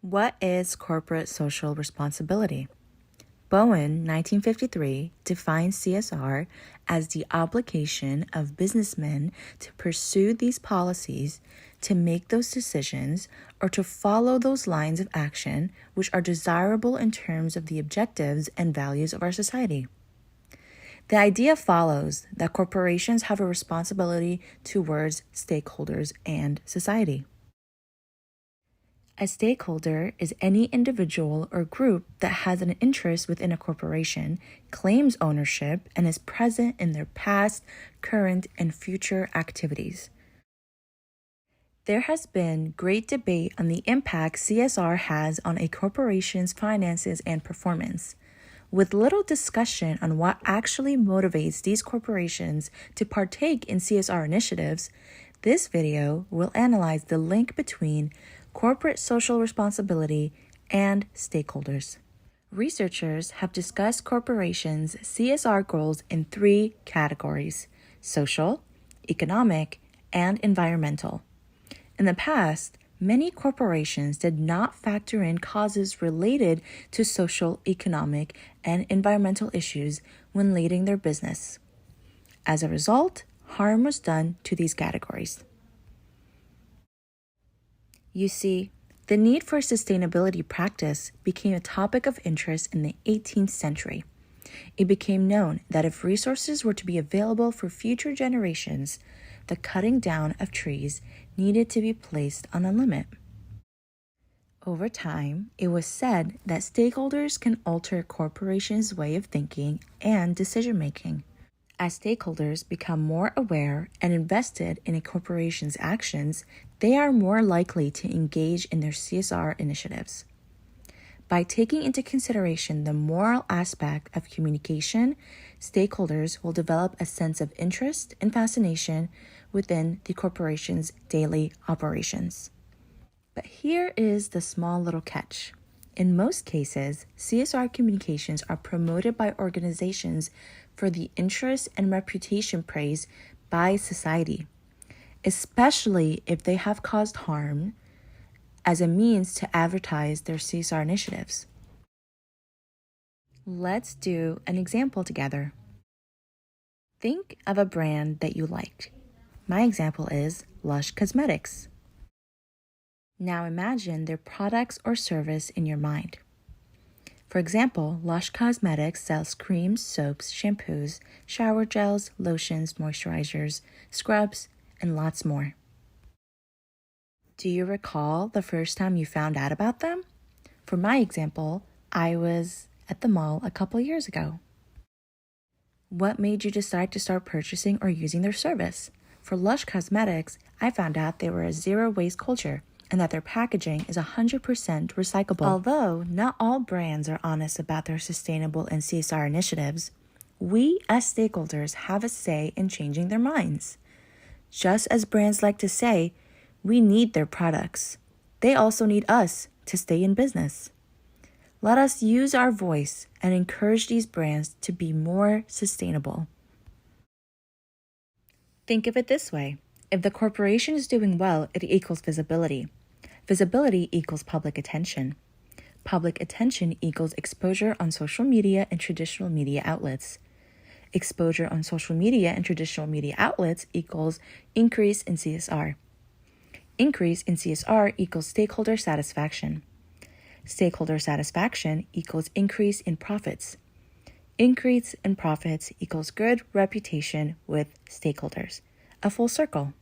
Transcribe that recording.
What is corporate social responsibility? Bowen, 1953, defines CSR as the obligation of businessmen to pursue these policies, to make those decisions, or to follow those lines of action which are desirable in terms of the objectives and values of our society. The idea follows that corporations have a responsibility towards stakeholders and society. A stakeholder is any individual or group that has an interest within a corporation, claims ownership, and is present in their past, current, and future activities. There has been great debate on the impact CSR has on a corporation's finances and performance, with little discussion on what actually motivates these corporations to partake in CSR initiatives. This video will analyze the link between corporate social responsibility and stakeholders. Researchers have discussed corporations' CSR goals in three categories: social, economic, and environmental. In the past, many corporations did not factor in causes related to social, economic, and environmental issues when leading their business. As a result, harm was done to these categories. You see, the need for sustainability practice became a topic of interest in the 18th century. It became known that if resources were to be available for future generations, the cutting down of trees needed to be placed on a limit. Over time, it was said that stakeholders can alter corporations' way of thinking and decision-making. As stakeholders become more aware and invested in a corporation's actions, they are more likely to engage in their CSR initiatives. By taking into consideration the moral aspect of communication, stakeholders will develop a sense of interest and fascination within the corporation's daily operations. But here is the small little catch. In most cases, CSR communications are promoted by organizations for the interest and reputation praised by society, especially if they have caused harm, as a means to advertise their CSR initiatives. Let's do an example together. Think of a brand that you liked. My example is Lush Cosmetics. Now imagine their products or service in your mind. For example, Lush Cosmetics sells creams, soaps, shampoos, shower gels, lotions, moisturizers, scrubs, and lots more. Do you recall the first time you found out about them? For my example, I was at the mall a couple years ago. What made you decide to start purchasing or using their service? For Lush Cosmetics, I found out they were a zero-waste culture and that their packaging is 100% recyclable. Although not all brands are honest about their sustainable and CSR initiatives, we as stakeholders have a say in changing their minds. Just as brands like to say, we need their products, they also need us to stay in business. Let us use our voice and encourage these brands to be more sustainable. Think of it this way. If the corporation is doing well, it equals visibility. Visibility equals public attention. Public attention equals exposure on social media and traditional media outlets. Exposure on social media and traditional media outlets equals increase in CSR. Increase in CSR equals stakeholder satisfaction. Stakeholder satisfaction equals increase in profits. Increase in profits equals good reputation with stakeholders. A full circle.